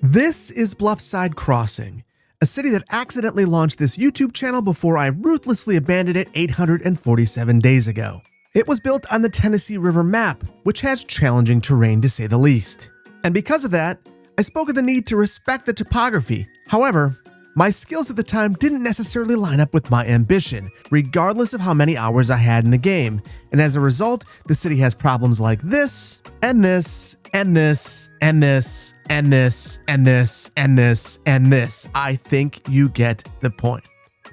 This is Bluffside Crossing, a city that accidentally launched this YouTube channel before I ruthlessly abandoned it 847 days ago. It was built on the Tennessee River map, which has challenging terrain to say the least. And because of that, I spoke of the need to respect the topography. However, my skills at the time didn't necessarily line up with my ambition, regardless of how many hours I had in the game. And as a result, the city has problems like this, and this, and this, and this, and this, and this, and this, and this. I think you get the point.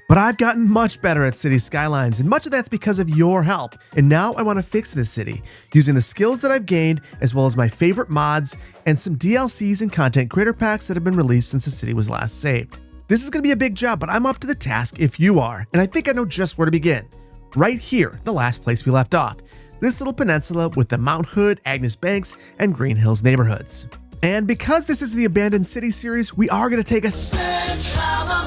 But I've gotten much better at Cities Skylines, and much of that's because of your help. And now I want to fix this city, using the skills that I've gained, as well as my favorite mods, and some DLCs and content creator packs that have been released since the city was last saved. This is going to be a big job, but I'm up to the task if you are, and I think I know just where to begin. Right here, the last place we left off. This little peninsula with the Mount Hood, Agnes Banks, and Green Hills neighborhoods. And because this is the Abandoned City series, we are going to take a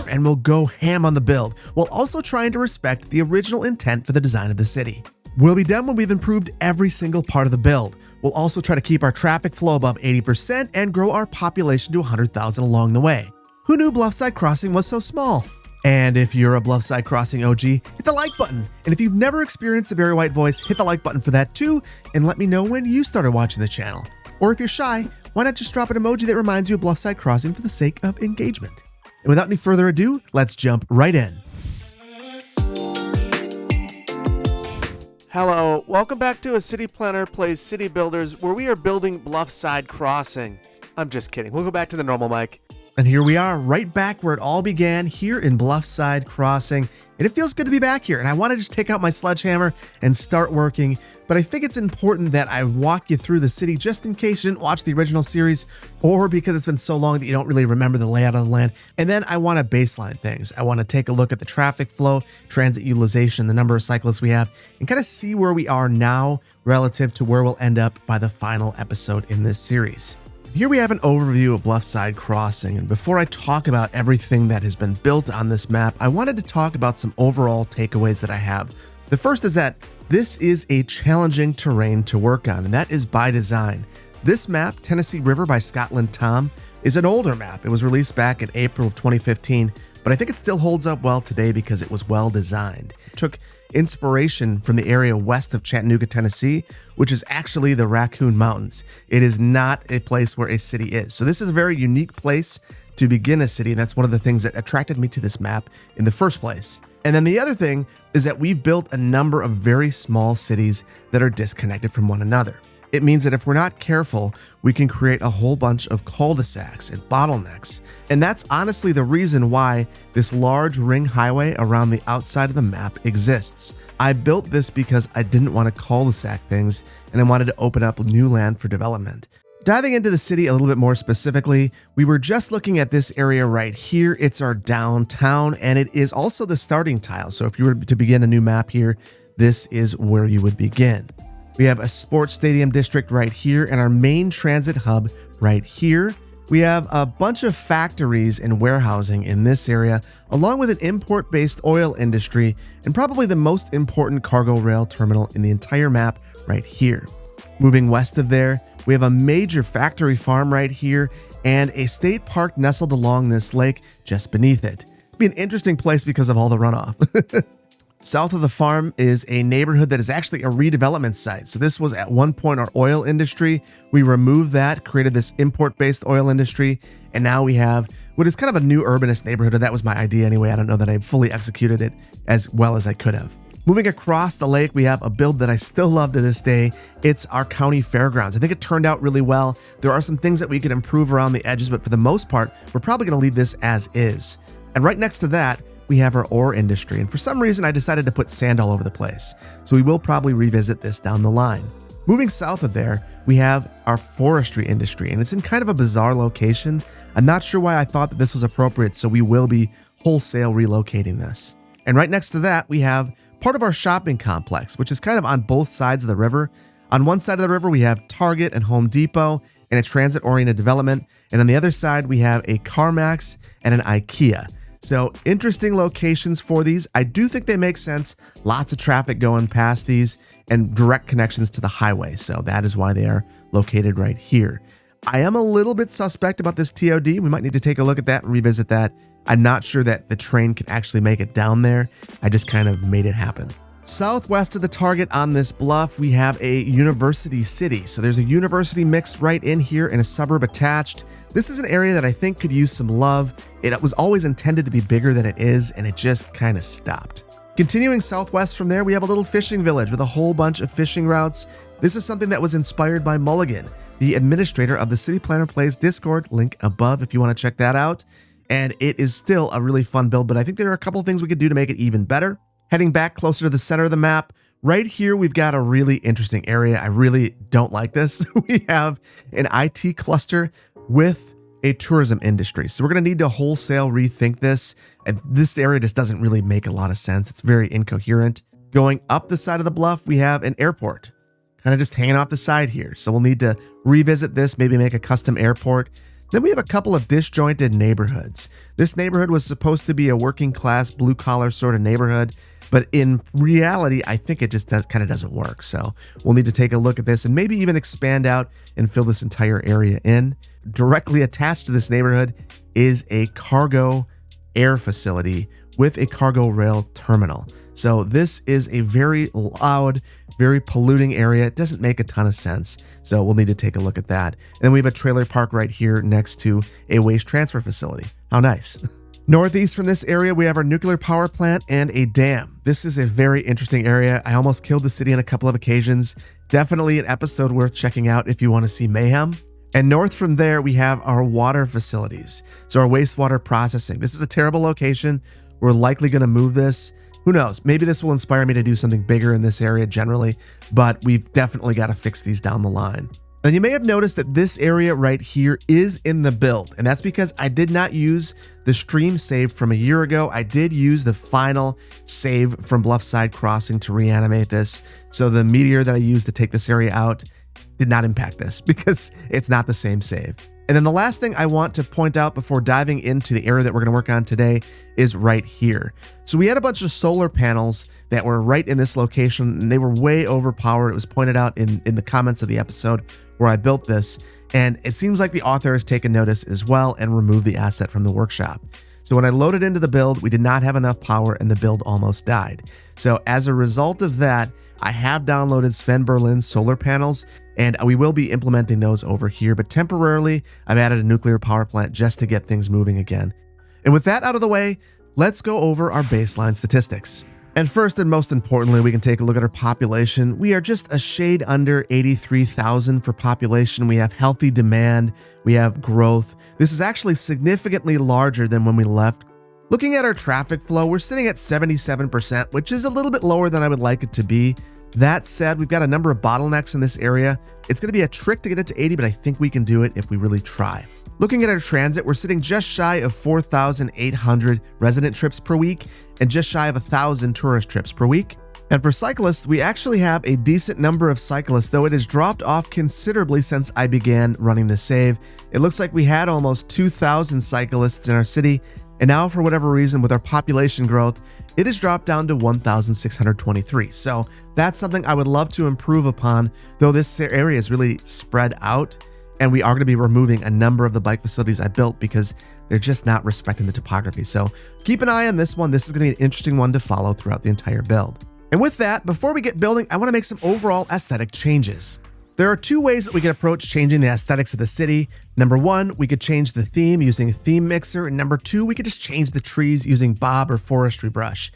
and we'll go ham on the build, while also trying to respect the original intent for the design of the city. We'll be done when we've improved every single part of the build. We'll also try to keep our traffic flow above 80% and grow our population to 100,000 along the way. Who knew Bluffside Crossing was so small? And if you're a Bluffside Crossing OG, hit the like button. And if you've never experienced the Barry White voice, hit the like button for that too, and let me know when you started watching the channel. Or if you're shy, why not just drop an emoji that reminds you of Bluffside Crossing for the sake of engagement? And without any further ado, let's jump right in. Hello, welcome back to A City Planner Plays City Builders, where we are building Bluffside Crossing. I'm just kidding, we'll go back to the normal mic. And here we are, right back where it all began, here in Bluffside Crossing. And it feels good to be back here, and I want to just take out my sledgehammer and start working, but I think it's important that I walk you through the city just in case you didn't watch the original series, or because it's been so long that you don't really remember the layout of the land. And then I want to baseline things. I want to take a look at the traffic flow, transit utilization, the number of cyclists we have, and kind of see where we are now relative to where we'll end up by the final episode in this series. Here we have an overview of Bluffside Crossing, and before I talk about everything that has been built on this map, I wanted to talk about some overall takeaways that I have. The first is that this is a challenging terrain to work on, and that is by design. This map, Tennessee River by Scotland Tom, is an older map. It was released back in April of 2015, but I think it still holds up well today because it was well designed. It took inspiration from the area west of Chattanooga, Tennessee, which is actually the Raccoon Mountains. It is not a place where a city is. So this is a very unique place to begin a city, and that's one of the things that attracted me to this map in the first place. And then the other thing is that we've built a number of very small cities that are disconnected from one another. It means that if we're not careful, we can create a whole bunch of cul-de-sacs and bottlenecks. And that's honestly the reason why this large ring highway around the outside of the map exists. I built this because I didn't want to cul-de-sac things, and I wanted to open up new land for development. Diving into the city a little bit more specifically, we were just looking at this area right here. It's our downtown, and it is also the starting tile. So if you were to begin a new map here, this is where you would begin. We have a sports stadium district right here and our main transit hub right here. We have a bunch of factories and warehousing in this area, along with an import-based oil industry and probably the most important cargo rail terminal in the entire map right here. Moving west of there, we have a major factory farm right here and a state park nestled along this lake just beneath it. It'd be an interesting place because of all the runoff. South of the farm is a neighborhood that is actually a redevelopment site. So this was at one point our oil industry. We removed that, created this import-based oil industry, and now we have what is kind of a new urbanist neighborhood. That was my idea anyway. I don't know that I fully executed it as well as I could have. Moving across the lake, we have a build that I still love to this day. It's our county fairgrounds. I think it turned out really well. There are some things that we could improve around the edges, but for the most part, we're probably going to leave this as is. And right next to that, we have our ore industry, and for some reason I decided to put sand all over the place, so we will probably revisit this down the line. Moving south of there, we have our forestry industry, and it's in kind of a bizarre location. I'm not sure why I thought that this was appropriate, so we will be wholesale relocating this. And right next to that, we have part of our shopping complex, which is kind of on both sides of the river. On one side of the river, we have Target and Home Depot and a transit-oriented development, and on the other side, we have a CarMax and an IKEA. So interesting locations for these. I do think they make sense. Lots of traffic going past these and direct connections to the highway. So that is why they are located right here. I am a little bit suspect about this TOD. We might need to take a look at that and revisit that. I'm not sure that the train can actually make it down there. I just kind of made it happen. Southwest of the target on this bluff, we have a university city. So there's a university mixed right in here and a suburb attached. This is an area that I think could use some love. It was always intended to be bigger than it is, and it just kind of stopped. Continuing southwest from there, we have a little fishing village with a whole bunch of fishing routes. This is something that was inspired by Mulligan, the administrator of the City Planner Plays Discord, link above if you want to check that out. And it is still a really fun build, but I think there are a couple of things we could do to make it even better. Heading back closer to the center of the map, right here we've got a really interesting area. I really don't like this. We have an IT cluster with a tourism industry. So we're going to need to wholesale rethink this. And this area just doesn't really make a lot of sense. It's very incoherent. Going up the side of the bluff, we have an airport kind of just hanging off the side here. So we'll need to revisit this, maybe make a custom airport. Then we have a couple of disjointed neighborhoods. This neighborhood was supposed to be a working class, blue collar sort of neighborhood. But in reality, I think it just kind of doesn't work. So we'll need to take a look at this and maybe even expand out and fill this entire area in. Directly attached to this neighborhood is a cargo air facility with a cargo rail terminal. So this is a very loud, very polluting area. It doesn't make a ton of sense. So we'll need to take a look at that. And then we have a trailer park right here next to a waste transfer facility. How nice. Northeast from this area, we have our nuclear power plant and a dam. This is a very interesting area. I almost killed the city on a couple of occasions. Definitely an episode worth checking out if you want to see mayhem. And north from there, we have our water facilities. So our wastewater processing. This is a terrible location. We're likely going to move this. Who knows? Maybe this will inspire me to do something bigger in this area generally, but we've definitely got to fix these down the line. And you may have noticed that this area right here is in the build, and that's because I did not use the stream save from a year ago. I did use the final save from Bluffside Crossing to reanimate this. So the meteor that I used to take this area out did not impact this because it's not the same save. And then the last thing I want to point out before diving into the area that we're going to work on today is right here. So we had a bunch of solar panels that were right in this location, and they were way overpowered. It was pointed out in the comments of the episode where I built this, and it seems like the author has taken notice as well and removed the asset from the workshop. So when I loaded into the build, we did not have enough power and the build almost died. So as a result of that, I have downloaded Sven Berlin's solar panels, and we will be implementing those over here, but temporarily I've added a nuclear power plant just to get things moving again. And with that out of the way, let's go over our baseline statistics. And first and most importantly, we can take a look at our population. We are just a shade under 83,000 for population. We have healthy demand. We have growth. This is actually significantly larger than when we left. Looking at our traffic flow, we're sitting at 77%, which is a little bit lower than I would like it to be. That said, we've got a number of bottlenecks in this area. It's going to be a trick to get it to 80, but I think we can do it if we really try. Looking at our transit, we're sitting just shy of 4,800 resident trips per week and just shy of 1,000 tourist trips per week. And for cyclists, we actually have a decent number of cyclists, though it has dropped off considerably since I began running the save. It looks like we had almost 2,000 cyclists in our city, and now for whatever reason with our population growth, it has dropped down to 1,623. So that's something I would love to improve upon, though this area is really spread out. And we are going to be removing a number of the bike facilities I built because they're just not respecting the topography. So keep an eye on this one. This is going to be an interesting one to follow throughout the entire build. And with that, before we get building, I want to make some overall aesthetic changes. There are two ways that we can approach changing the aesthetics of the city. Number one, we could change the theme using Theme Mixer. And number two, we could just change the trees using Bob or Forestry Brush.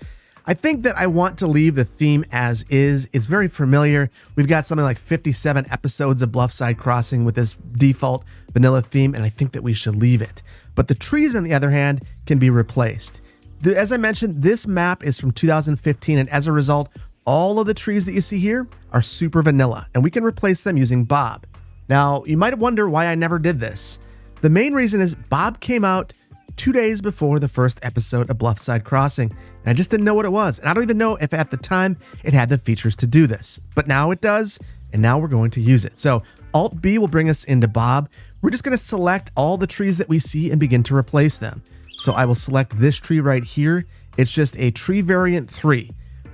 I think that I want to leave the theme as is. It's very familiar. We've got something like 57 episodes of Bluffside Crossing with this default vanilla theme, and I think that we should leave it. But the trees, on the other hand, can be replaced. As I mentioned, this map is from 2015, and as a result, all of the trees that you see here are super vanilla, and we can replace them using Bob. Now, you might wonder why I never did this. The main reason is Bob came out 2 days before the first episode of Bluffside Crossing, and I just didn't know what it was. And I don't even know if at the time it had the features to do this, but now it does, and now we're going to use it. So Alt B will bring us into Bob. We're just going to select all the trees that we see and begin to replace them. So I will select this tree right here. It's just a tree variant 3.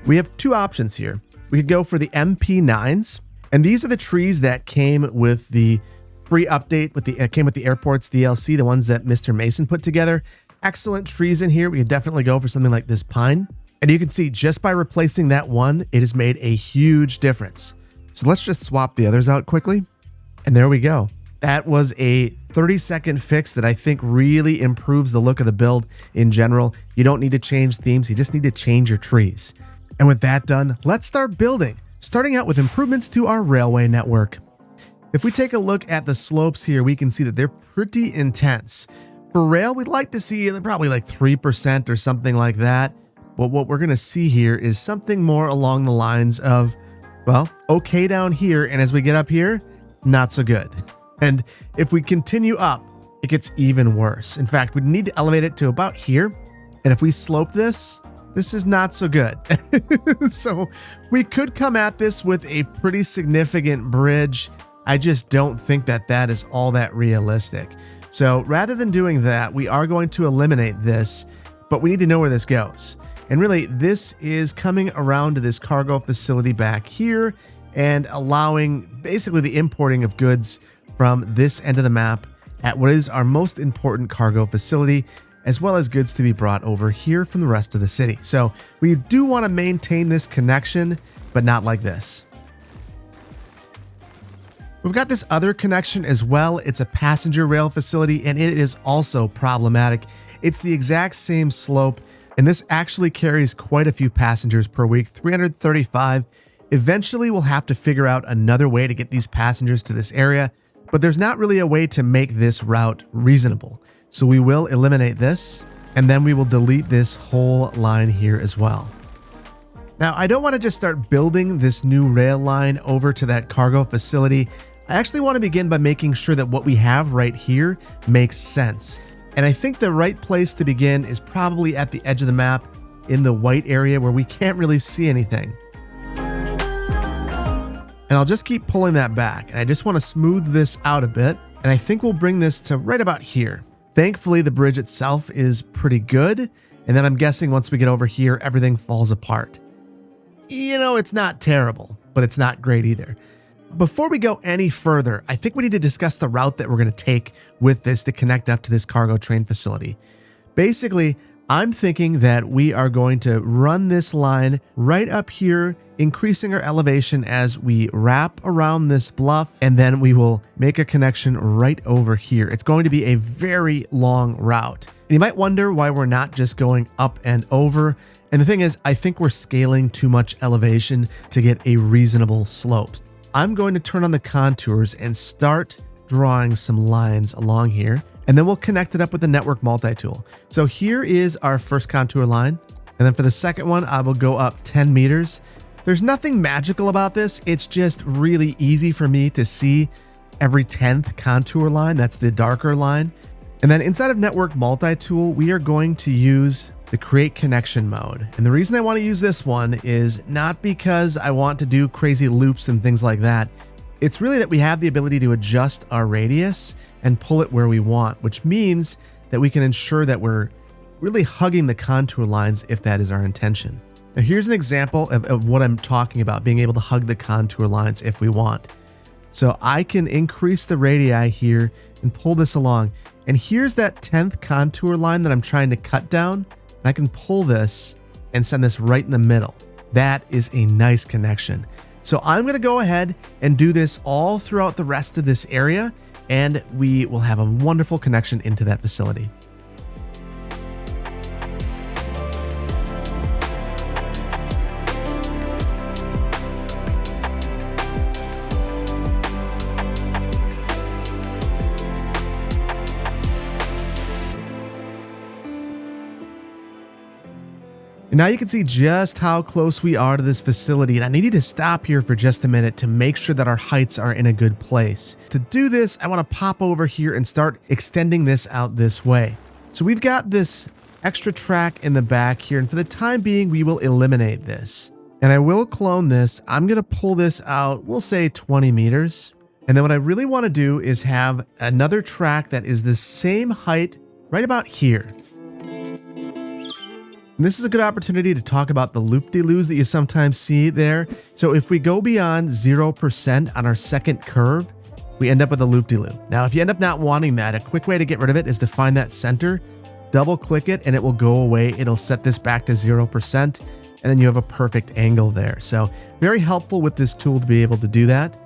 We have two options here. We could go for the MP9s, and these are the trees that came with the free update with it came with the airport's DLC, the ones that Mr. Mason put together. Excellent trees in here. We could definitely go for something like this pine. And you can see just by replacing that one, it has made a huge difference. So let's just swap the others out quickly. And there we go. That was a 30-second fix that I think really improves the look of the build in general. You don't need to change themes. You just need to change your trees. And with that done, let's start building, starting out with improvements to our railway network. If we take a look at the slopes here, we can see that they're pretty intense. For rail, we'd like to see probably like 3% or something like that. But what we're going to see here is something more along the lines of, well, okay down here. And as we get up here, not so good. And if we continue up, it gets even worse. In fact, we need to elevate it to about here. And if we slope this, this is not so good. So we could come at this with a pretty significant bridge. I just don't think that that is all that realistic. So rather than doing that, we are going to eliminate this, but we need to know where this goes. And really, this is coming around to this cargo facility back here and allowing basically the importing of goods from this end of the map at what is our most important cargo facility, as well as goods to be brought over here from the rest of the city. So we do want to maintain this connection, but not like this. We've got this other connection as well. It's a passenger rail facility, and it is also problematic. It's the exact same slope, and this actually carries quite a few passengers per week, 335. Eventually, we'll have to figure out another way to get these passengers to this area, but there's not really a way to make this route reasonable. So we will eliminate this, and then we will delete this whole line here as well. Now, I don't want to just start building this new rail line over to that cargo facility. I actually want to begin by making sure that what we have right here makes sense. And I think the right place to begin is probably at the edge of the map in the white area where we can't really see anything. And I'll just keep pulling that back. And I just want to smooth this out a bit. And I think we'll bring this to right about here. Thankfully, the bridge itself is pretty good. And then I'm guessing once we get over here, everything falls apart. You know, it's not terrible, but it's not great either. Before we go any further, I think we need to discuss the route that we're going to take with this to connect up to this cargo train facility. Basically, I'm thinking that we are going to run this line right up here, increasing our elevation as we wrap around this bluff, and then we will make a connection right over here. It's going to be a very long route. You might wonder why we're not just going up and over. And the thing is, I think we're scaling too much elevation to get a reasonable slope. I'm going to turn on the contours and start drawing some lines along here, and then we'll connect it up with the network multi-tool. So here is our first contour line. And then for the second one, I will go up 10 meters. There's nothing magical about this. It's just really easy for me to see every 10th contour line. That's the darker line. And then inside of network multi-tool, we are going to use the create connection mode. And the reason I want to use this one is not because I want to do crazy loops and things like that. It's really that we have the ability to adjust our radius and pull it where we want, which means that we can ensure that we're really hugging the contour lines if that is our intention. Now here's an example of what I'm talking about, being able to hug the contour lines if we want. So I can increase the radii here and pull this along. And here's that 10th contour line that I'm trying to cut down. And I can pull this and send this right in the middle. That is a nice connection. So I'm going to go ahead and do this all throughout the rest of this area, and we will have a wonderful connection into that facility. And now you can see just how close we are to this facility, and I need you to stop here for just a minute to make sure that our heights are in a good place. To do this, I want to pop over here and start extending this out this way. So we've got this extra track in the back here, and for the time being, we will eliminate this. And I will clone this. I'm going to pull this out, we'll say 20 meters. And then what I really want to do is have another track that is the same height right about here. And this is a good opportunity to talk about the loop-de-loos that you sometimes see there. So if we go beyond 0% on our second curve, we end up with a loop-de-loop. Now, if you end up not wanting that, a quick way to get rid of it is to find that center, double click it, and it will go away. It'll set this back to 0%, and then you have a perfect angle there. So very helpful with this tool to be able to do that.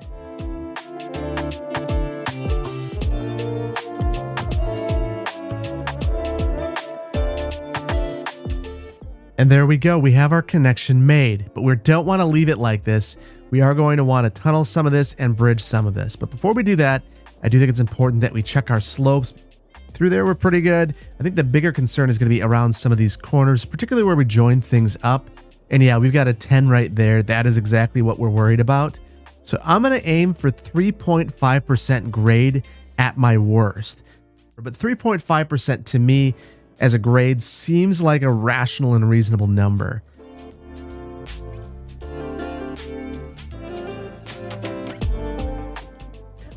And there we go. We have our connection made, but we don't want to leave it like this. We are going to want to tunnel some of this and bridge some of this. But before we do that, I do think it's important that we check our slopes. Through there, we're pretty good. I think the bigger concern is going to be around some of these corners, particularly where we join things up. And yeah, we've got a 10 right there. That is exactly what we're worried about. So I'm going to aim for 3.5% grade at my worst. But 3.5% to me as a grade seems like a rational and reasonable number.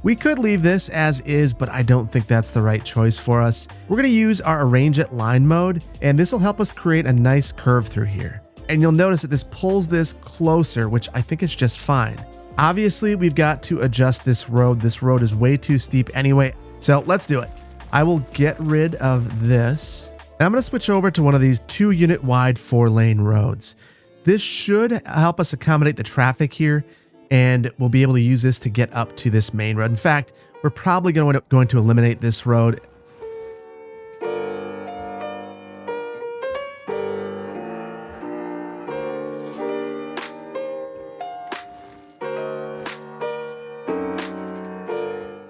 We could leave this as is, but I don't think that's the right choice for us. We're going to use our arrange at line mode, and this will help us create a nice curve through here. And you'll notice that this pulls this closer, which I think is just fine. Obviously, we've got to adjust this road. This road is way too steep anyway, so let's do it. I will get rid of this. And I'm going to switch over to one of these 2-unit wide 4-lane roads. This should help us accommodate the traffic here, and we'll be able to use this to get up to this main road. In fact, we're probably going to eliminate this road.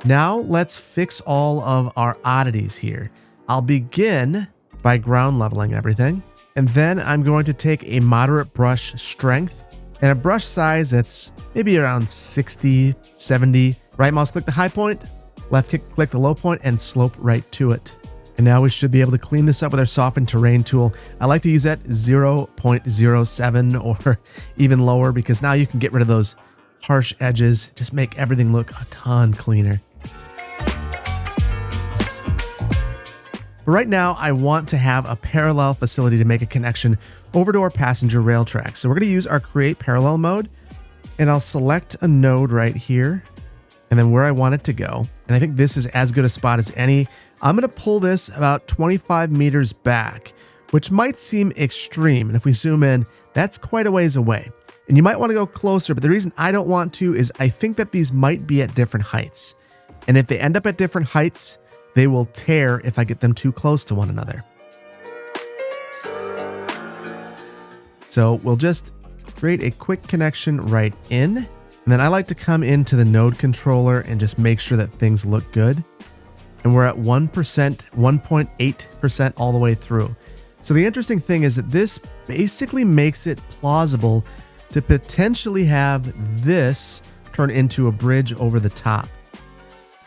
Now let's fix all of our oddities here. I'll begin by ground leveling everything, and then I'm going to take a moderate brush strength and a brush size that's maybe around 60, 70. Right mouse click the high point, left click the low point, and slope right to it. And now we should be able to clean this up with our soften terrain tool. I like to use that 0.07 or even lower, because now you can get rid of those harsh edges, just make everything look a ton cleaner. But right now, I want to have a parallel facility to make a connection over to our passenger rail tracks. So we're going to use our create parallel mode, and I'll select a node right here and then where I want it to go. And I think this is as good a spot as any. I'm going to pull this about 25 meters back, which might seem extreme. And if we zoom in, that's quite a ways away. And you might want to go closer, but the reason I don't want to is I think that these might be at different heights. And if they end up at different heights, they will tear if I get them too close to one another. So we'll just create a quick connection right in. And then I like to come into the node controller and just make sure that things look good. And we're at 1%, 1.8% all the way through. So the interesting thing is that this basically makes it plausible to potentially have this turn into a bridge over the top.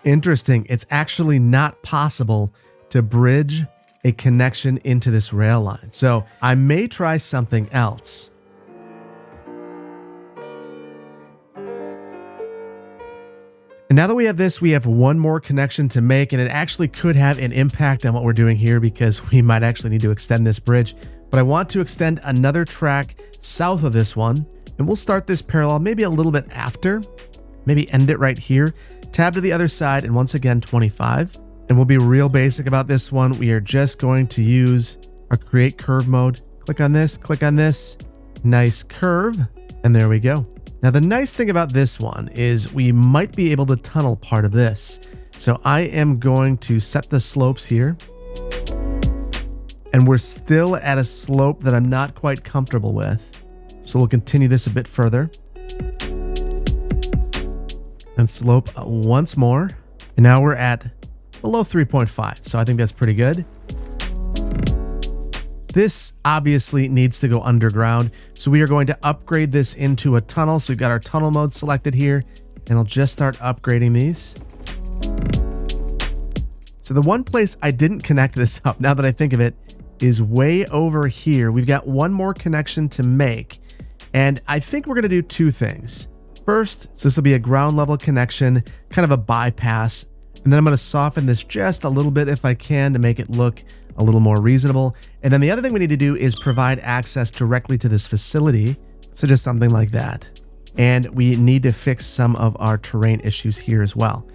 Interesting. It's actually not possible to bridge a connection into this rail line. So I may try something else. And now that we have this, we have one more connection to make, and it actually could have an impact on what we're doing here, because we might actually need to extend this bridge. But I want to extend another track south of this one, and we'll start this parallel maybe a little bit after, maybe end it right here. Tab to the other side, and once again 25. And we'll be real basic about this one. We are just going to use our create curve mode. Click on this, nice curve, and there we go. Now the nice thing about this one is we might be able to tunnel part of this. So I am going to set the slopes here. And we're still at a slope that I'm not quite comfortable with. So we'll continue this a bit further. And slope once more. And now we're at below 3.5. So I think that's pretty good. This obviously needs to go underground. So we are going to upgrade this into a tunnel. So we've got our tunnel mode selected here, and I'll just start upgrading these. So the one place I didn't connect this up, now that I think of it, is way over here. We've got one more connection to make. And I think we're going to do two things. First, so this will be a ground level connection, kind of a bypass. And then I'm going to soften this just a little bit if I can to make it look a little more reasonable. And then the other thing we need to do is provide access directly to this facility. So just something like that. And we need to fix some of our terrain issues here as well.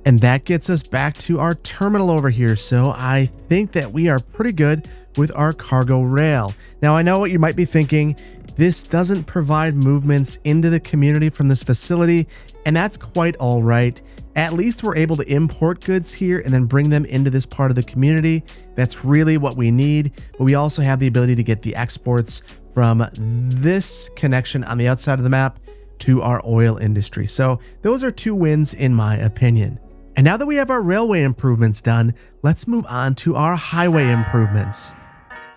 And that gets us back to our terminal over here. So I think that we are pretty good with our cargo rail. Now I know what you might be thinking. This doesn't provide movements into the community from this facility, and that's quite all right. At least we're able to import goods here and then bring them into this part of the community. That's really what we need. But we also have the ability to get the exports from this connection on the outside of the map to our oil industry. So those are 2 wins in my opinion. And now that we have our railway improvements done, let's move on to our highway improvements.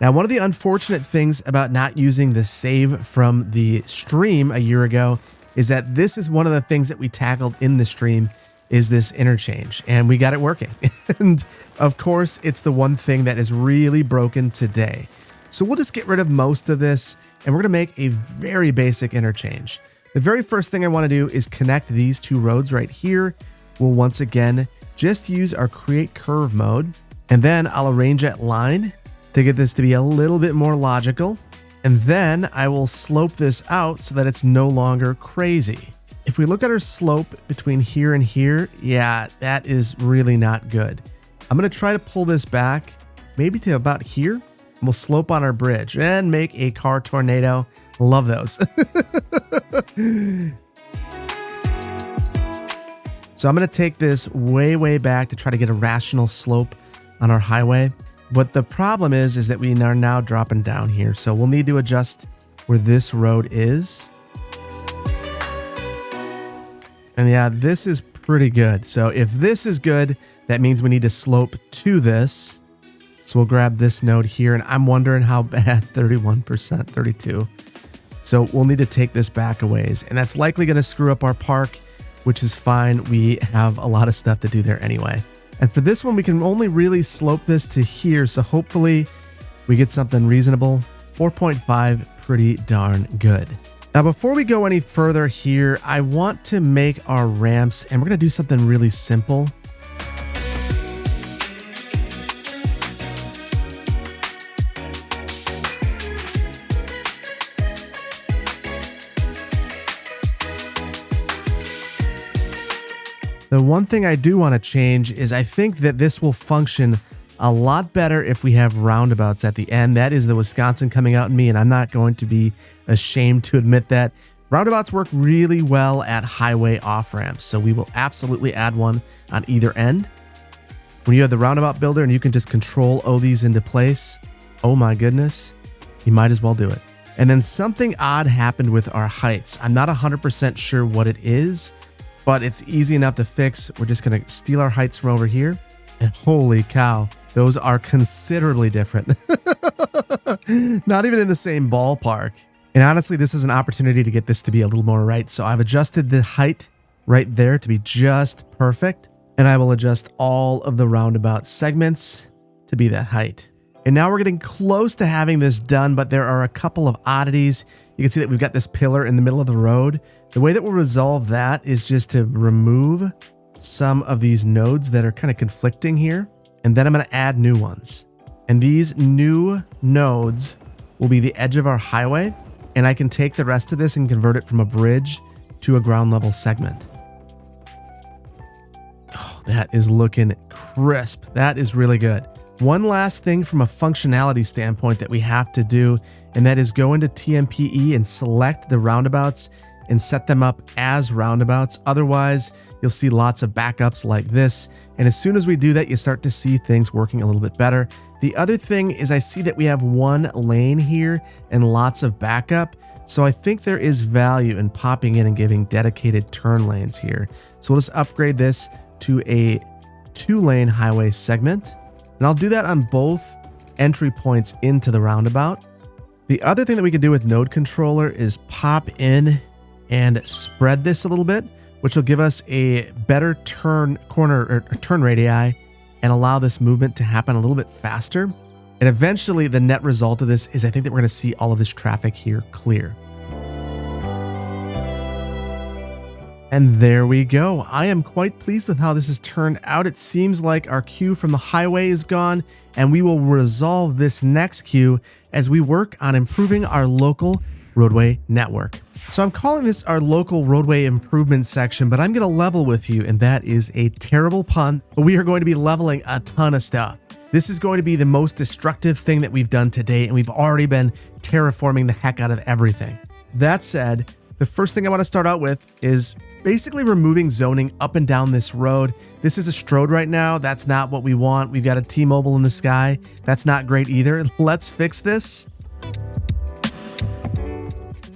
Now, one of the unfortunate things about not using the save from the stream a year ago is that this is one of the things that we tackled in the stream is this interchange, and we got it working. And of course, it's the one thing that is really broken today. So we'll just get rid of most of this, and we're gonna make a very basic interchange. The very first thing I wanna do is connect these 2 roads right here. We'll once again just use our create curve mode, and then I'll arrange that line to get this to be a little bit more logical. And then I will slope this out so that it's no longer crazy. If we look at our slope between here and here, yeah, that is really not good. I'm gonna try to pull this back maybe to about here. We'll slope on our bridge and make a car tornado. Love those. So I'm gonna take this way back to try to get a rational slope on our highway. But the problem is that we are now dropping down here. So we'll need to adjust where this road is. And yeah, this is pretty good. So if this is good, that means we need to slope to this. So we'll grab this node here, and I'm wondering how bad, 31%, 32. So we'll need to take this back a ways, and that's likely gonna screw up our park, which is fine. We have a lot of stuff to do there anyway. And for this one, we can only really slope this to here. So hopefully we get something reasonable. 4.5, pretty darn good. Now, before we go any further here, I want to make our ramps, and we're gonna do something really simple. The one thing I do want to change is I think that this will function a lot better if we have roundabouts at the end. That is the Wisconsin coming out in me, and I'm not going to be ashamed to admit that. Roundabouts work really well at highway off-ramps, so we will absolutely add one on either end. When you have the roundabout builder and you can just control these into place, oh my goodness, you might as well do it. And then something odd happened with our heights. I'm not 100% sure what it is, but it's easy enough to fix. We're just gonna steal our heights from over here, and holy cow, those are considerably different. Not even in the same ballpark. And honestly, this is an opportunity to get this to be a little more right. So I've adjusted the height right there to be just perfect, and I will adjust all of the roundabout segments to be that height. And now we're getting close to having this done, but there are a couple of oddities. You can see that we've got this pillar in the middle of the road. The way that we'll resolve that is just to remove some of these nodes that are kind of conflicting here. And then I'm going to add new ones. And these new nodes will be the edge of our highway. And I can take the rest of this and convert it from a bridge to a ground level segment. Oh, that is looking crisp. That is really good. One last thing from a functionality standpoint that we have to do, and that is go into TMPE and select the roundabouts and set them up as roundabouts. Otherwise, you'll see lots of backups like this. And as soon as we do that, you start to see things working a little bit better. The other thing is I see that we have one lane here and lots of backup. So I think there is value in popping in and giving dedicated turn lanes here. So we'll just upgrade this to a 2-lane highway segment. And I'll do that on both entry points into the roundabout. The other thing that we can do with node controller is pop in and spread this a little bit, which will give us a better turn radii and allow this movement to happen a little bit faster. And eventually the net result of this is I think that we're going to see all of this traffic here clear. And there we go. I am quite pleased with how this has turned out. It seems like our queue from the highway is gone, and we will resolve this next queue as we work on improving our local roadway network. So I'm calling this our local roadway improvement section, but I'm going to level with you, and that is a terrible pun, but we are going to be leveling a ton of stuff. This is going to be the most destructive thing that we've done today, and we've already been terraforming the heck out of everything. That said, the first thing I want to start out with is basically removing zoning up and down this road. This is a Strode right now. That's not what we want. We've got a T-Mobile in the sky. That's not great either. Let's fix this.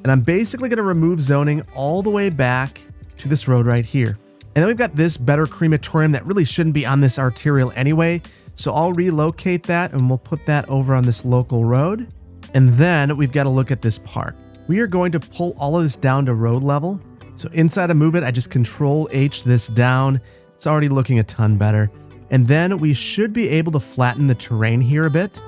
And I'm basically going to remove zoning all the way back to this road right here. And then we've got this better crematorium that really shouldn't be on this arterial anyway. So I'll relocate that and we'll put that over on this local road. And then we've got to look at this park. We are going to pull all of this down to road level. So inside of Move It, I just Control H this down. It's already looking a ton better. And then we should be able to flatten the terrain here a bit.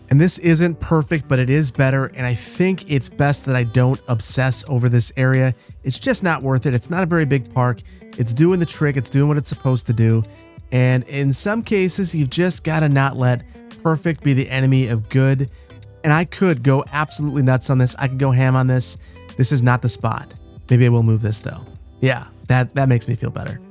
And this isn't perfect, but it is better. And I think it's best that I don't obsess over this area. It's just not worth it. It's not a very big park. It's doing the trick. It's doing what it's supposed to do. And in some cases, you've just got to not let perfect be the enemy of good. And I could go absolutely nuts on this. I could go ham on this. This is not the spot. Maybe I will move this though. Yeah, that makes me feel better.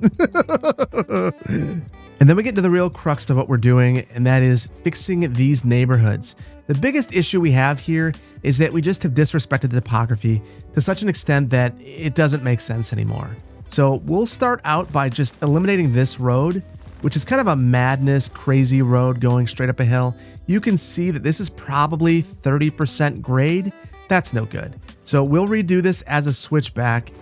And then we get to the real crux of what we're doing, and that is fixing these neighborhoods. The biggest issue we have here is that we just have disrespected the topography to such an extent that it doesn't make sense anymore. So we'll start out by just eliminating this road, which is kind of a madness, crazy road going straight up a hill. You can see that this is probably 30% grade. That's no good. So we'll redo this as a switchback.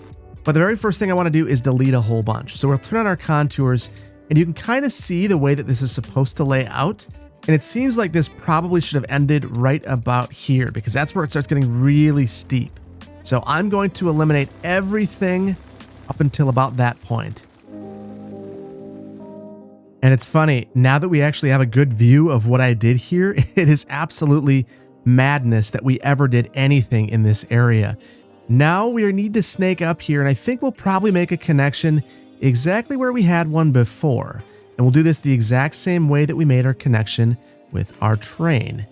But the very first thing I want to do is delete a whole bunch. So we'll turn on our contours, and you can kind of see the way that this is supposed to lay out. And it seems like this probably should have ended right about here because that's where it starts getting really steep. So I'm going to eliminate everything up until about that point. And it's funny, now that we actually have a good view of what I did here, it is absolutely madness that we ever did anything in this area. Now we need to snake up here, and I think we'll probably make a connection exactly where we had one before. And we'll do this the exact same way that we made our connection with our train.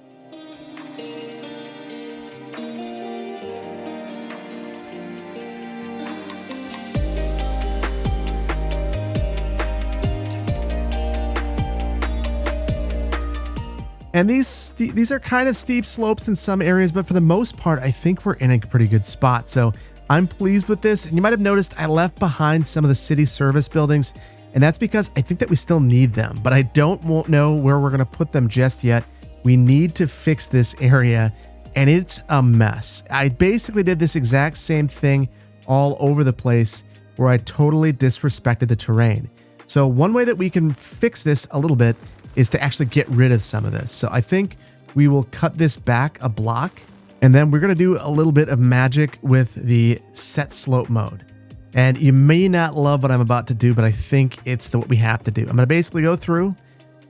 And these are kind of steep slopes in some areas, but for the most part, I think we're in a pretty good spot. So I'm pleased with this. And you might have noticed I left behind some of the city service buildings, and that's because I think that we still need them, but I won't know where we're going to put them just yet. We need to fix this area, and it's a mess. I basically did this exact same thing all over the place where I totally disrespected the terrain. So one way that we can fix this a little bit is to actually get rid of some of this. So I think we will cut this back a block, and then we're going to do a little bit of magic with the set slope mode. And you may not love what I'm about to do, but I think it's what we have to do. I'm going to basically go through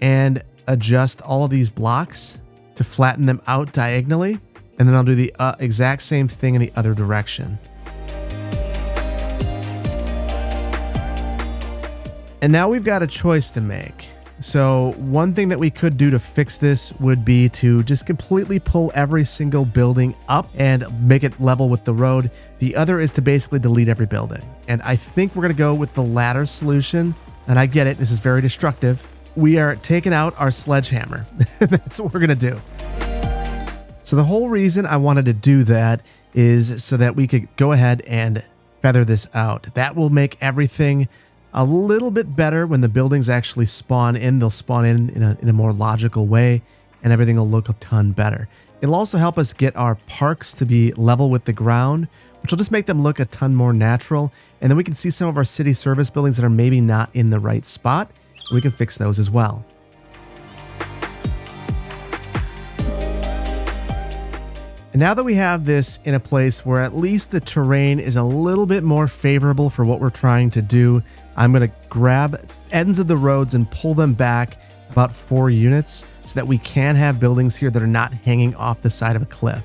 and adjust all of these blocks to flatten them out diagonally. And then I'll do the exact same thing in the other direction. And now we've got a choice to make. So one thing that we could do to fix this would be to just completely pull every single building up and make it level with the road. The other is to basically delete every building. And I think we're going to go with the latter solution. And I get it. This is very destructive. We are taking out our sledgehammer. That's what we're going to do. So the whole reason I wanted to do that is so that we could go ahead and feather this out. That will make everything a little bit better when the buildings actually spawn in. They'll spawn in a more logical way, and everything will look a ton better. It'll also help us get our parks to be level with the ground, which will just make them look a ton more natural. And then we can see some of our city service buildings that are maybe not in the right spot. We can fix those as well. And now that we have this in a place where at least the terrain is a little bit more favorable for what we're trying to do, I'm going to grab ends of the roads and pull them back about 4 units so that we can have buildings here that are not hanging off the side of a cliff.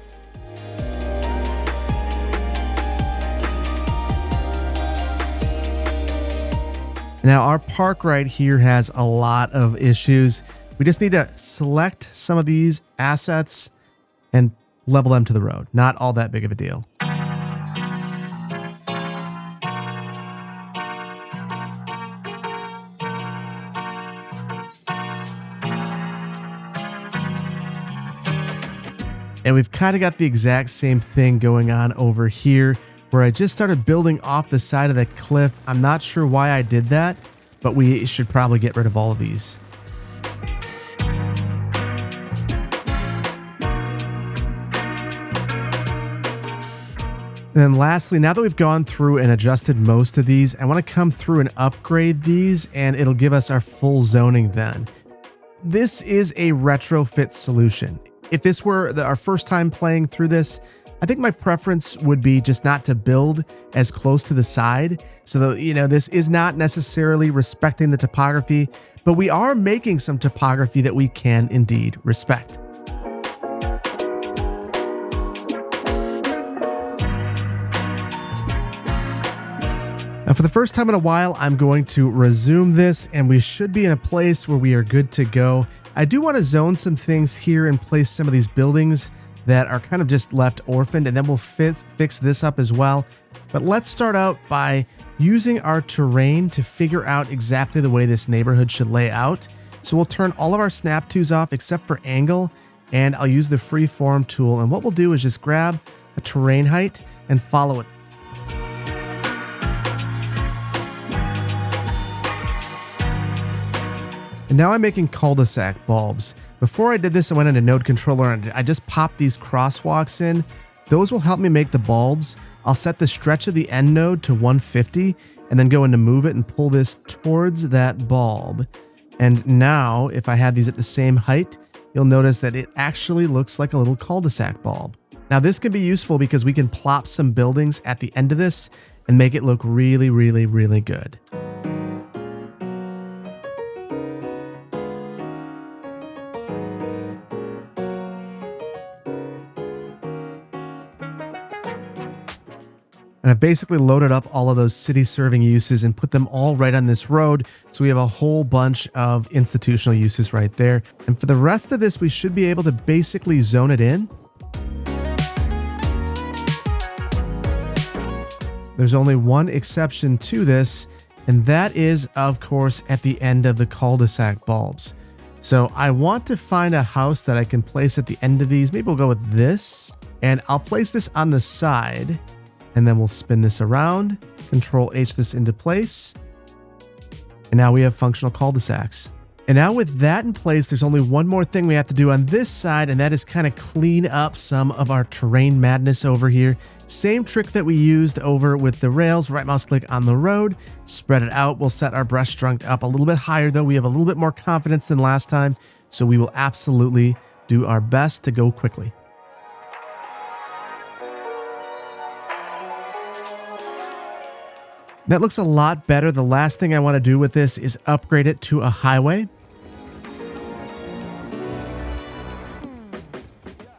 Now our park right here has a lot of issues. We just need to select some of these assets and level them to the road. Not all that big of a deal. And we've kind of got the exact same thing going on over here, where I just started building off the side of the cliff. I'm not sure why I did that, but we should probably get rid of all of these. And then lastly, now that we've gone through and adjusted most of these, I want to come through and upgrade these, and it'll give us our full zoning then. This is a retrofit solution. If this were our first time playing through this, I think my preference would be just not to build as close to the side. So that, you know, this is not necessarily respecting the topography, but we are making some topography that we can indeed respect. Now, for the first time in a while, I'm going to resume this, and we should be in a place where we are good to go. I do want to zone some things here and place some of these buildings that are kind of just left orphaned, and then we'll fix this up as well. But let's start out by using our terrain to figure out exactly the way this neighborhood should lay out. So we'll turn all of our snap twos off except for angle, and I'll use the freeform tool. And what we'll do is just grab a terrain height and follow it. And now I'm making cul-de-sac bulbs. Before I did this, I went into node controller and I just popped these crosswalks in. Those will help me make the bulbs. I'll set the stretch of the end node to 150 and then go into move it and pull this towards that bulb. And now if I had these at the same height, you'll notice that it actually looks like a little cul-de-sac bulb. Now this can be useful because we can plop some buildings at the end of this and make it look really, really, really good. And I've basically loaded up all of those city serving uses and put them all right on this road. So we have a whole bunch of institutional uses right there. And for the rest of this, we should be able to basically zone it in. There's only one exception to this, and that is, of course, at the end of the cul-de-sac bulbs. So I want to find a house that I can place at the end of these. Maybe we'll go with this, and I'll place this on the side. And then we'll spin this around, Control H this into place. And now we have functional cul-de-sacs. And now with that in place, there's only one more thing we have to do on this side, and that is kind of clean up some of our terrain madness over here. Same trick that we used over with the rails, right mouse click on the road, spread it out. We'll set our brush strength up a little bit higher though. We have a little bit more confidence than last time, so we will absolutely do our best to go quickly. That looks a lot better. The last thing I want to do with this is upgrade it to a highway.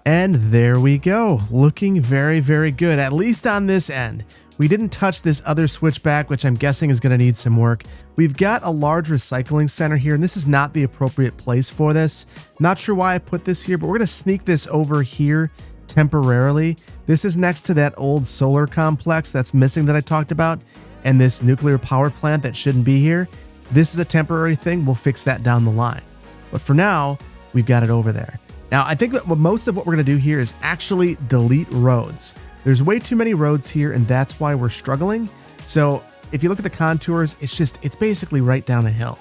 And there we go. Looking very, very good, at least on this end. We didn't touch this other switchback, which I'm guessing is going to need some work. We've got a large recycling center here, and this is not the appropriate place for this. Not sure why I put this here, but we're going to sneak this over here temporarily. This is next to that old solar complex that's missing that I talked about. And this nuclear power plant that shouldn't be here. This is a temporary thing. We'll fix that down the line. But for now, we've got it over there. Now, I think that most of what we're going to do here is actually delete roads. There's way too many roads here, and that's why we're struggling. So if you look at the contours, it's basically right down a hill.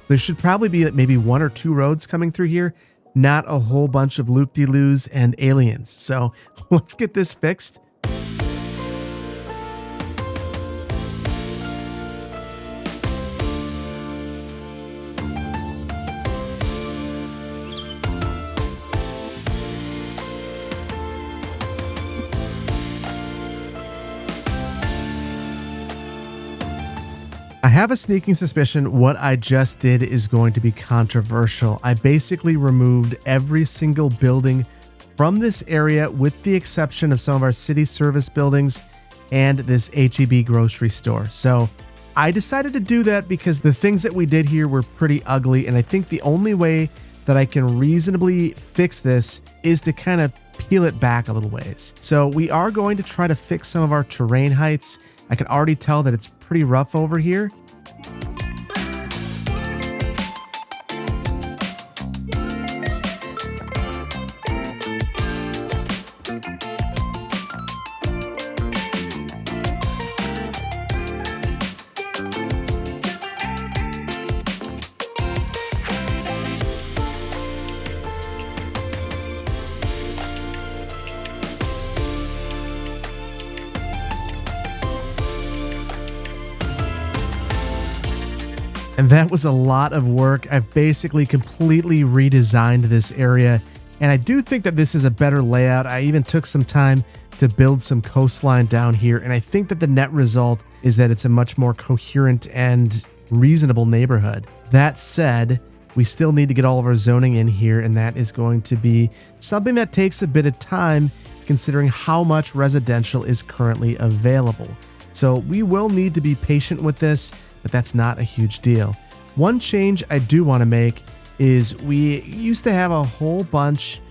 There should probably be maybe 1 or 2 roads coming through here, not a whole bunch of loop-de-loos and aliens. So let's get this fixed. I have a sneaking suspicion what I just did is going to be controversial. I basically removed every single building from this area with the exception of some of our city service buildings and this H-E-B grocery store. So I decided to do that because the things that we did here were pretty ugly, and I think the only way that I can reasonably fix this is to kind of peel it back a little ways. So we are going to try to fix some of our terrain heights. I can already tell that it's pretty rough over here. And that was a lot of work. I've basically completely redesigned this area, and I do think that this is a better layout. I even took some time to build some coastline down here, and I think that the net result is that it's a much more coherent and reasonable neighborhood. That said, we still need to get all of our zoning in here, and that is going to be something that takes a bit of time considering how much residential is currently available. So we will need to be patient with this, but that's not a huge deal. One change I do want to make is we used to have a whole bunch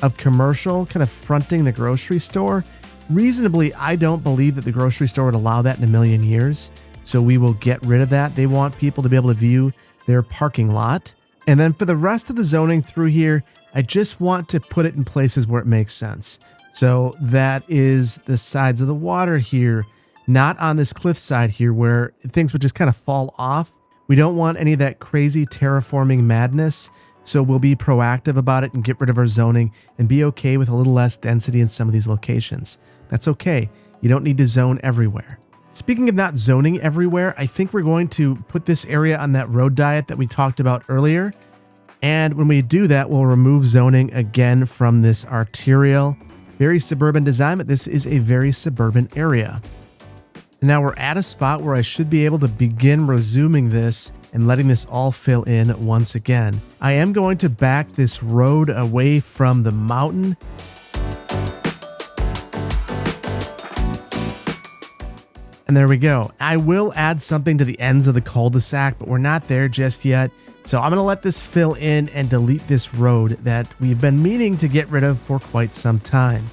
of commercial kind of fronting the grocery store. Reasonably, I don't believe that the grocery store would allow that in a million years, so we will get rid of that. They want people to be able to view their parking lot. And then for the rest of the zoning through here, I just want to put it in places where it makes sense. So that is the sides of the water here, not on this cliffside here where things would just kind of fall off. We don't want any of that crazy terraforming madness, so we'll be proactive about it and get rid of our zoning and be okay with a little less density in some of these locations. That's okay. You don't need to zone everywhere. Speaking of not zoning everywhere, I think we're going to put this area on that road diet that we talked about earlier. And when we do that, we'll remove zoning again from this arterial. Very suburban design, but this is a very suburban area. Now we're at a spot where I should be able to begin resuming this and letting this all fill in once again. I am going to back this road away from the mountain. And there we go. I will add something to the ends of the cul-de-sac, but we're not there just yet. So I'm going to let this fill in and delete this road that we've been meaning to get rid of for quite some time.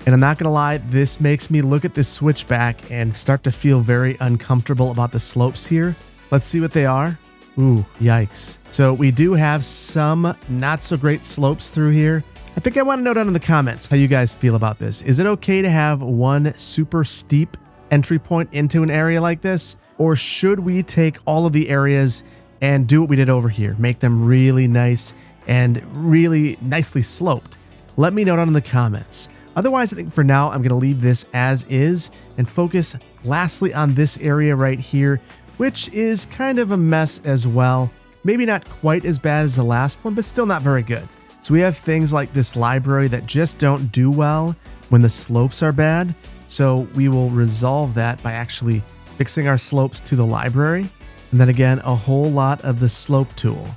And I'm not going to lie, this makes me look at this switchback and start to feel very uncomfortable about the slopes here. Let's see what they are. Ooh, yikes. So we do have some not so great slopes through here. I think I want to know down in the comments how you guys feel about this. Is it okay to have one super steep entry point into an area like this? Or should we take all of the areas and do what we did over here? Make them really nice and really nicely sloped. Let me know down in the comments. Otherwise, I think for now, I'm going to leave this as is and focus lastly on this area right here, which is kind of a mess as well. Maybe not quite as bad as the last one, but still not very good. So we have things like this library that just don't do well when the slopes are bad. So we will resolve that by actually fixing our slopes to the library. And then again, a whole lot of the slope tool.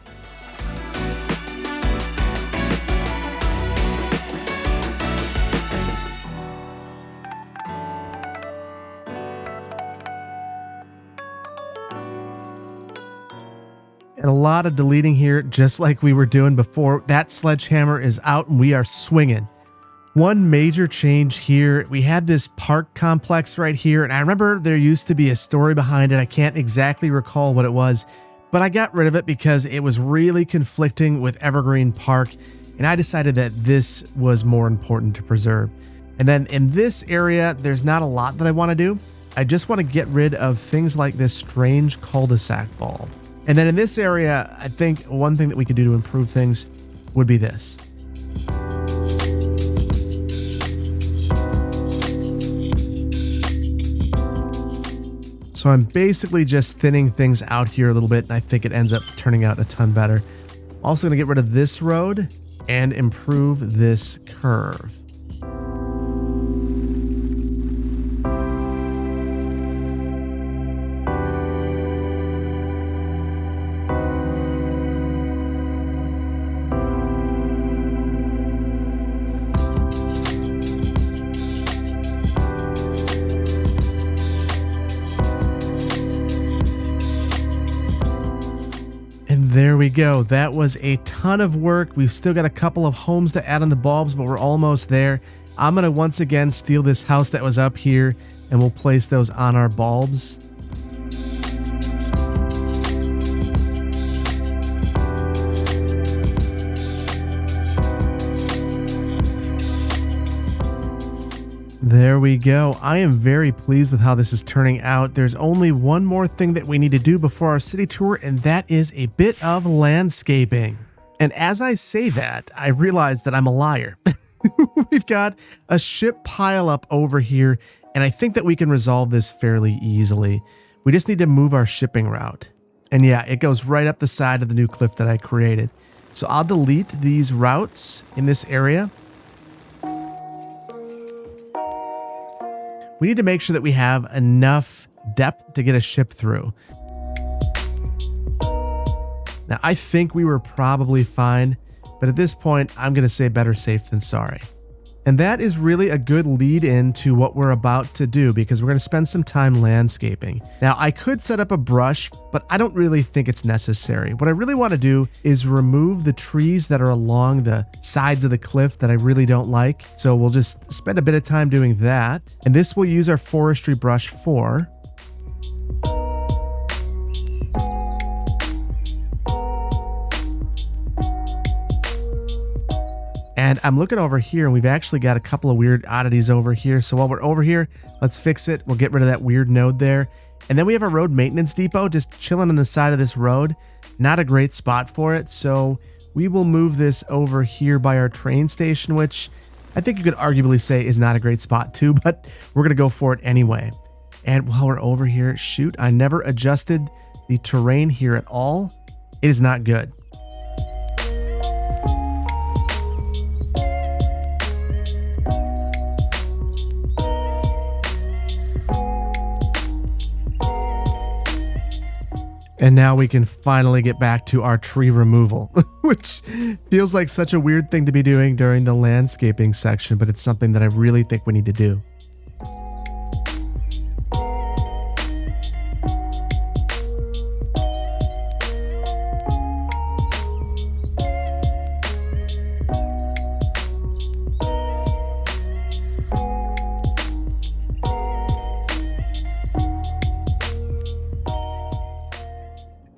And a lot of deleting here, just like we were doing before. That sledgehammer is out and we are swinging. One major change here, we had this park complex right here, and I remember there used to be a story behind it. I can't exactly recall what it was, but I got rid of it because it was really conflicting with Evergreen Park, and I decided that this was more important to preserve. And then in this area, there's not a lot that I want to do. I just want to get rid of things like this strange cul-de-sac bulb. And then in this area, I think one thing that we could do to improve things would be this. So I'm basically just thinning things out here a little bit, and I think it ends up turning out a ton better. Also going to get rid of this road and improve this curve. There we go. That was a ton of work. We've still got a couple of homes to add on the bulbs, but we're almost there. I'm going to once again steal this house that was up here, and we'll place those on our bulbs. There we go. I am very pleased with how this is turning out. There's only one more thing that we need to do before our city tour, and that is a bit of landscaping. And as I say that, I realize that I'm a liar. We've got a ship pileup over here, and I think that we can resolve this fairly easily. We just need to move our shipping route. And yeah, it goes right up the side of the new cliff that I created. So I'll delete these routes in this area. We need to make sure that we have enough depth to get a ship through. Now, I think we were probably fine, but at this point, I'm going to say better safe than sorry. And that is really a good lead into what we're about to do, because we're going to spend some time landscaping. Now, I could set up a brush, but I don't really think it's necessary. What I really want to do is remove the trees that are along the sides of the cliff that I really don't like. So we'll just spend a bit of time doing that. And this we'll use our forestry brush for. And I'm looking over here, and we've actually got a couple of weird oddities over here. So while we're over here, let's fix it. We'll get rid of that weird node there. And then we have a road maintenance depot just chilling on the side of this road. Not a great spot for it. So we will move this over here by our train station, which I think you could arguably say is not a great spot too, but we're going to go for it anyway. And while we're over here, shoot, I never adjusted the terrain here at all. It is not good. And now we can finally get back to our tree removal, which feels like such a weird thing to be doing during the landscaping section, but it's something that I really think we need to do.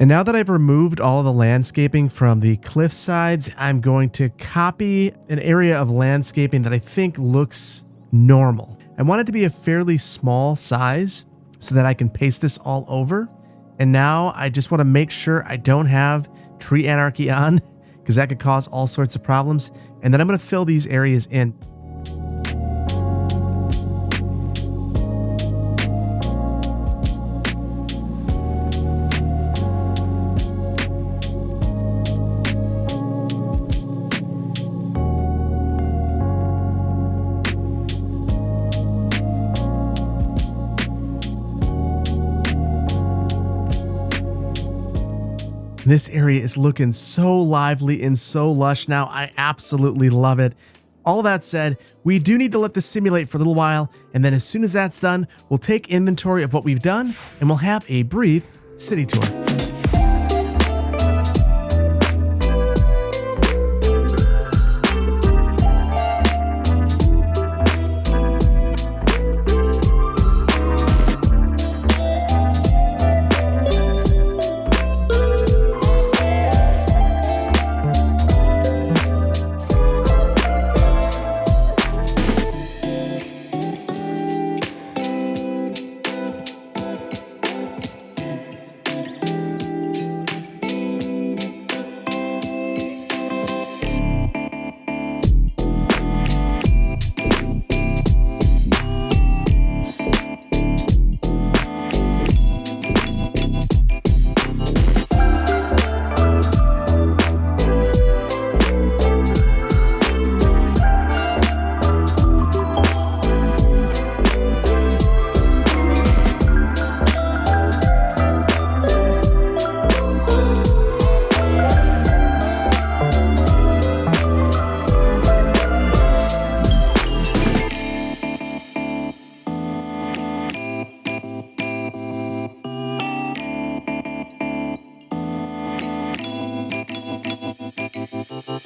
And now that I've removed all of the landscaping from the cliff sides, I'm going to copy an area of landscaping that I think looks normal. I want it to be a fairly small size so that I can paste this all over. And now I just want to make sure I don't have tree anarchy on, because that could cause all sorts of problems. And then I'm going to fill these areas in. This area is looking so lively and so lush now. I absolutely love it. All that said, we do need to let this simulate for a little while, and then as soon as that's done, we'll take inventory of what we've done, and we'll have a brief city tour. Things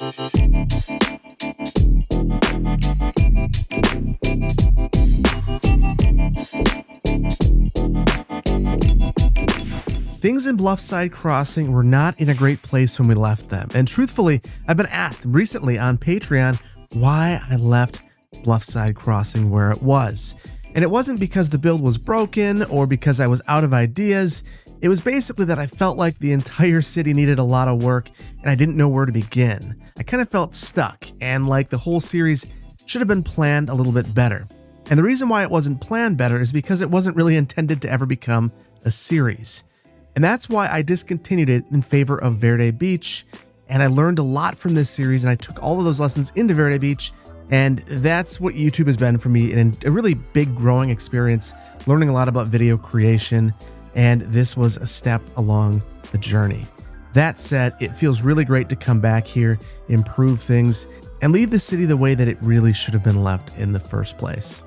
in Bluffside Crossing were not in a great place when we left them, and truthfully, I've been asked recently on Patreon why I left Bluffside Crossing where it was. And it wasn't because the build was broken or because I was out of ideas. It was basically that I felt like the entire city needed a lot of work and I didn't know where to begin. I kind of felt stuck and like the whole series should have been planned a little bit better. And the reason why it wasn't planned better is because it wasn't really intended to ever become a series. And that's why I discontinued it in favor of Verde Beach. And I learned a lot from this series and I took all of those lessons into Verde Beach. And that's what YouTube has been for me, and a really big growing experience, learning a lot about video creation. And this was a step along the journey. That said, it feels really great to come back here, improve things, and leave the city the way that it really should have been left in the first place.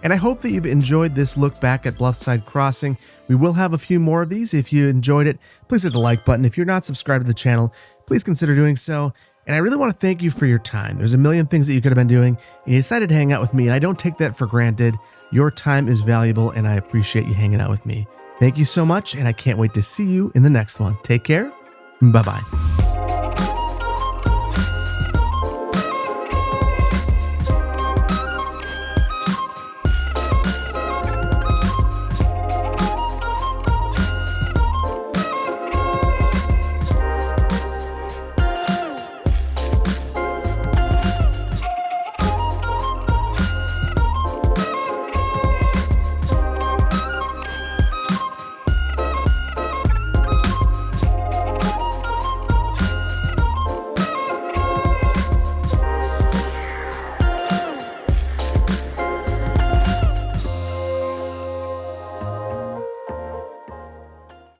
And I hope that you've enjoyed this look back at Bluffside Crossing. We will have a few more of these. If you enjoyed it, please hit the like button. If you're not subscribed to the channel, please consider doing so. And I really want to thank you for your time. There's a million things that you could have been doing, and you decided to hang out with me, and I don't take that for granted. Your time is valuable, and I appreciate you hanging out with me. Thank you so much, and I can't wait to see you in the next one. Take care. Bye-bye.